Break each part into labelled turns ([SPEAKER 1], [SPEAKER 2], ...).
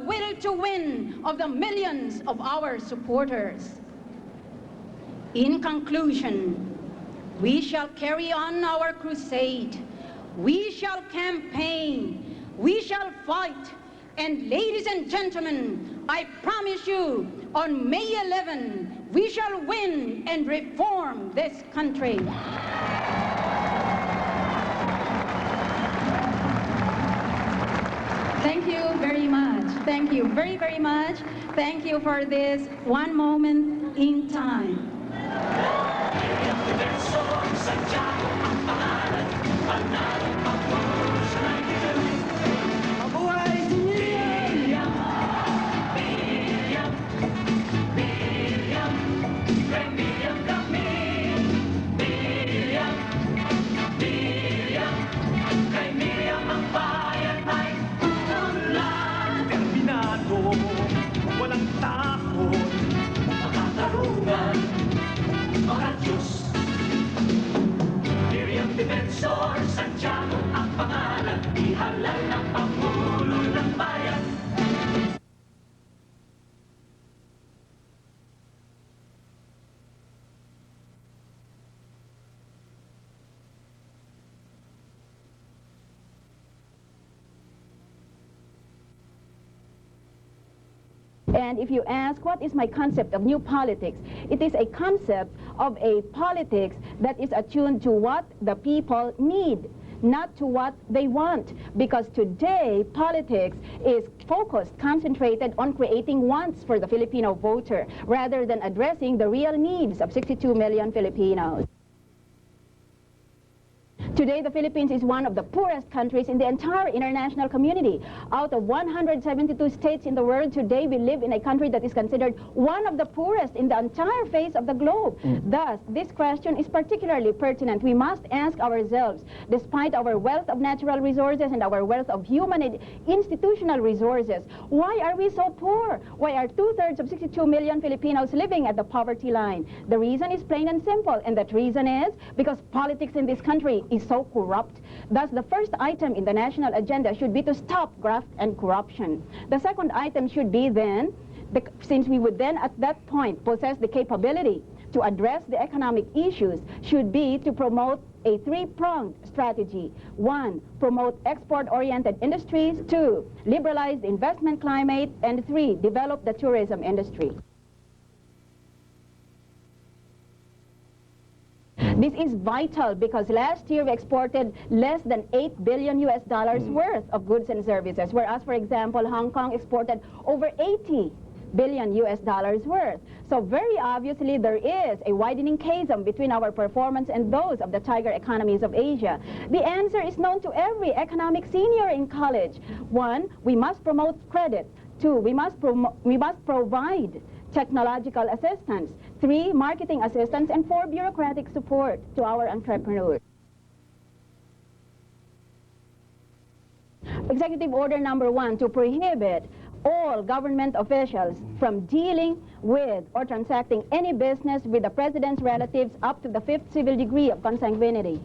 [SPEAKER 1] will to win of the millions of our supporters. In conclusion, we shall carry on our crusade. We shall campaign. We shall fight. And ladies and gentlemen, I promise you, on May 11, we shall win and reform this country. Thank you very much. Thank you very, very much. Thank you for this one moment in time.
[SPEAKER 2] Defensor, Santiago ang pangalan, panalo pagpulo sa nagigiling. Mabuhay si Miriam! Miriam, Miriam, kay Miriam kami. Miriam, Miriam, kay Miriam ang bayan ay ulan. Determinado, walang takot, makatarungan. Mga Diyos, Miriam Defensor, Santiago ang pangalan, ihalal ng Pangulo ng Bayan.
[SPEAKER 3] And if you ask, what is my concept of new politics? It is a concept of a politics that is attuned to what the people need, not to what they want. Because today, politics is focused, concentrated on creating wants for the Filipino voter, rather than addressing the real needs of 62 million Filipinos. Today, the Philippines is one of the poorest countries in the entire international community. Out of 172 states in the world today, we live in a country that is considered one of the poorest in the entire face of the globe. Thus, this question is particularly pertinent. We must ask ourselves, despite our wealth of natural resources and our wealth of human and institutional resources, why are we so poor? Why are 2/3 of 62 million Filipinos living at the poverty line? The reason is plain and simple, and that reason is because politics in this country is so corrupt. Thus, the first item in the national agenda should be to stop graft and corruption. The second item should be then, since we would then at that point possess the capability to address the economic issues, should be to promote a three-pronged strategy. 1, promote export-oriented industries. 2, liberalize the investment climate. And 3, develop the tourism industry. This is vital because last year we exported less than $8 billion worth of goods and services, whereas, for example, Hong Kong exported over $80 billion worth. So very obviously there is a widening chasm between our performance and those of the tiger economies of Asia. The answer is known to every economic senior in college. 1, we must promote credit. 2, we must provide technological assistance. 3, marketing assistance. And 4, bureaucratic support to our entrepreneurs. Executive Order number 1, to prohibit all government officials from dealing with or transacting any business with the President's relatives up to the 5th civil degree of consanguinity.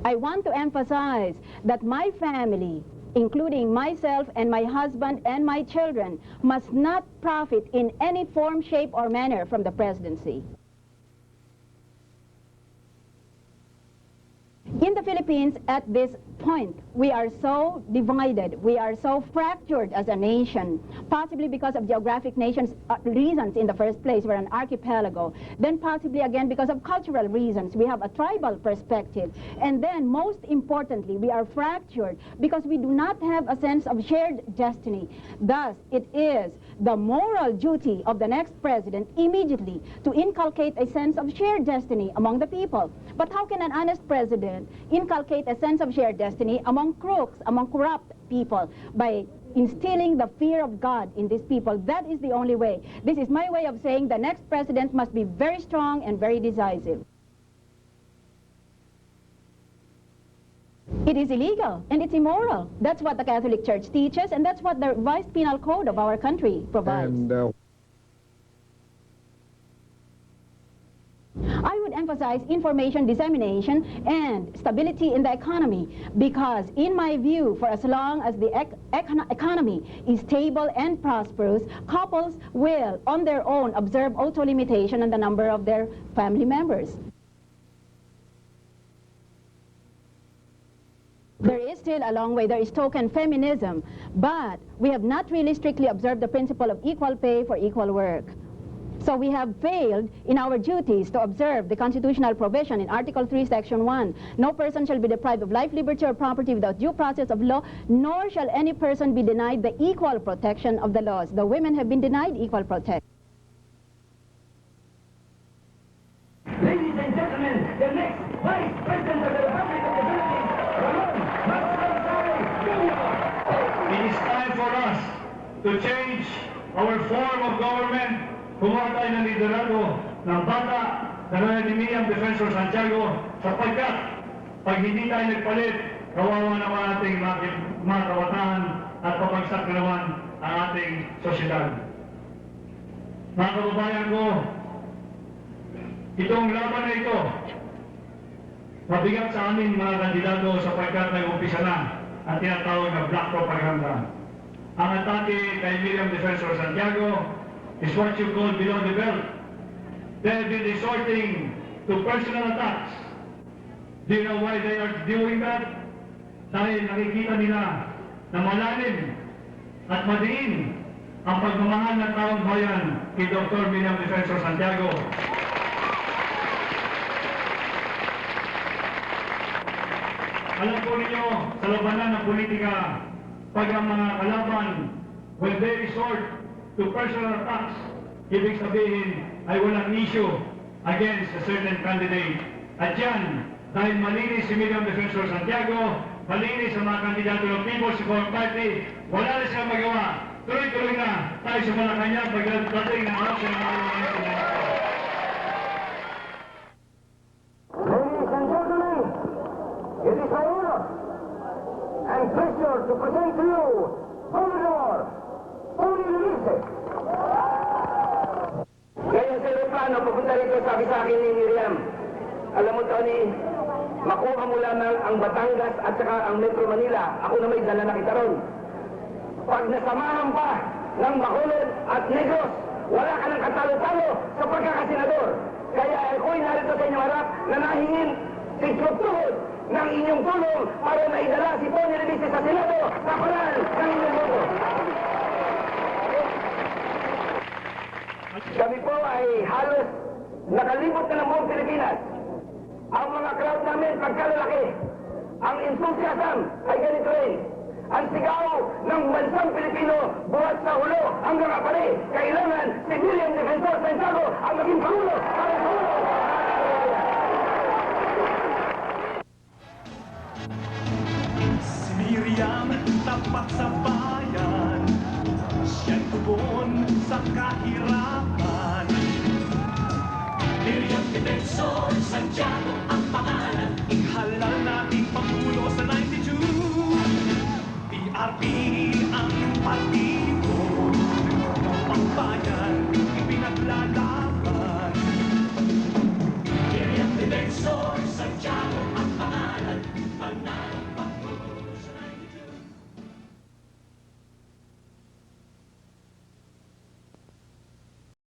[SPEAKER 3] I want to emphasize that my family, including myself and my husband and my children, must not profit in any form, shape, or manner from the presidency. In the Philippines, at this point, we are so divided, we are so fractured as a nation, possibly because of geographic reasons in the first place. We're an archipelago. Then possibly again because of cultural reasons. We have a tribal perspective. And then most importantly, we are fractured because we do not have a sense of shared destiny. Thus, it is the moral duty of the next president immediately to inculcate a sense of shared destiny among the people. But how can an honest president inculcate a sense of shared destiny among crooks, among corrupt people? By instilling the fear of God in these people. That is the only way. This is my way of saying the next president must be very strong and very decisive. It is illegal and it's immoral. That's what the Catholic Church teaches, and that's what the revised penal code of our country provides.
[SPEAKER 4] And
[SPEAKER 3] I would emphasize information dissemination and stability in the economy because, in my view, for as long as the economy is stable and prosperous, couples will, on their own, observe auto-limitation on the number of their family members. There is still a long way. There is token feminism, but we have not really strictly observed the principle of equal pay for equal work. So we have failed in our duties to observe the constitutional provision in Article 3, Section 1. No person shall be deprived of life, liberty, or property without due process of law, nor shall any person be denied the equal protection of the laws. The women have been denied equal protection.
[SPEAKER 4] Ladies and gentlemen, the next Vice President of the Republic of the Philippines,
[SPEAKER 5] It is time for us to change our form of government. Kumuha tayo ng liderado ng bata na ni Miriam, defensor Santiago, sapagkat pag hindi tayo nagpalit, kawawa naman ating mga kabataan at papagsak na naman ang ating sosyedad. Mga kababayan ko, itong laban na ito, mabigat sa aming mga kandidato sapagkat nag-umpisa na ang tinatawag na black propaganda. Ang atake kay Miriam, defensor Santiago, is what you call below the belt. They have been resorting to personal attacks. Do you know why they are doing that? Dahil nakikita nila na malalim at madiin ang pagmamahal ng taong bayan kay Dr. Miriam, defensor Santiago. Alam po ninyo, sa labanan ng politika, pag ang mga kalaban, when they resort to personal attacks, ibig sabihin ay walang issue against a certain candidate. At yan, dahil malinis si Miriam, defensor Santiago, malinis ang mga kandidato ng People's Reform Party, wala na silang magawa. Tuloy-tuloy na tayo sa Malacanang pagdating ng election ng mga
[SPEAKER 4] Ladies and gentlemen, it is my honor and pleasure to present to you Governor Tony Luise. Ngayon sa paano pupunta rito, sabi sa akin ni Miriam, alam mo Tony, makuha mo lamang ang Batangas at saka ang Metro Manila, ako na may dala na kita ron. Pag nasamahan pa ng Bacolod at Negros, wala ka ng katalo-talo sa pagkakasenador. Kaya ako'y narito sa inyong harap na nahingin sigtutuhod ng inyong tulong para maidala si Tony Luise sa Senado sa paral ng inyong boto. Kami po ay halos nakalibot na ng buong Pilipinas. Ang mga crowd namin pagkalalaki, ang enthusiasm ay ganito rin. Ang sigaw ng bansang Pilipino buhat sa hulo hanggang apari. Kailangan si Miriam, defensor Santiago ang maging pangulo para sa hulo.
[SPEAKER 2] Si Miriam, tapat sa bayan, siya'y tugon sa kahirapan. Miriam, defensor Santiago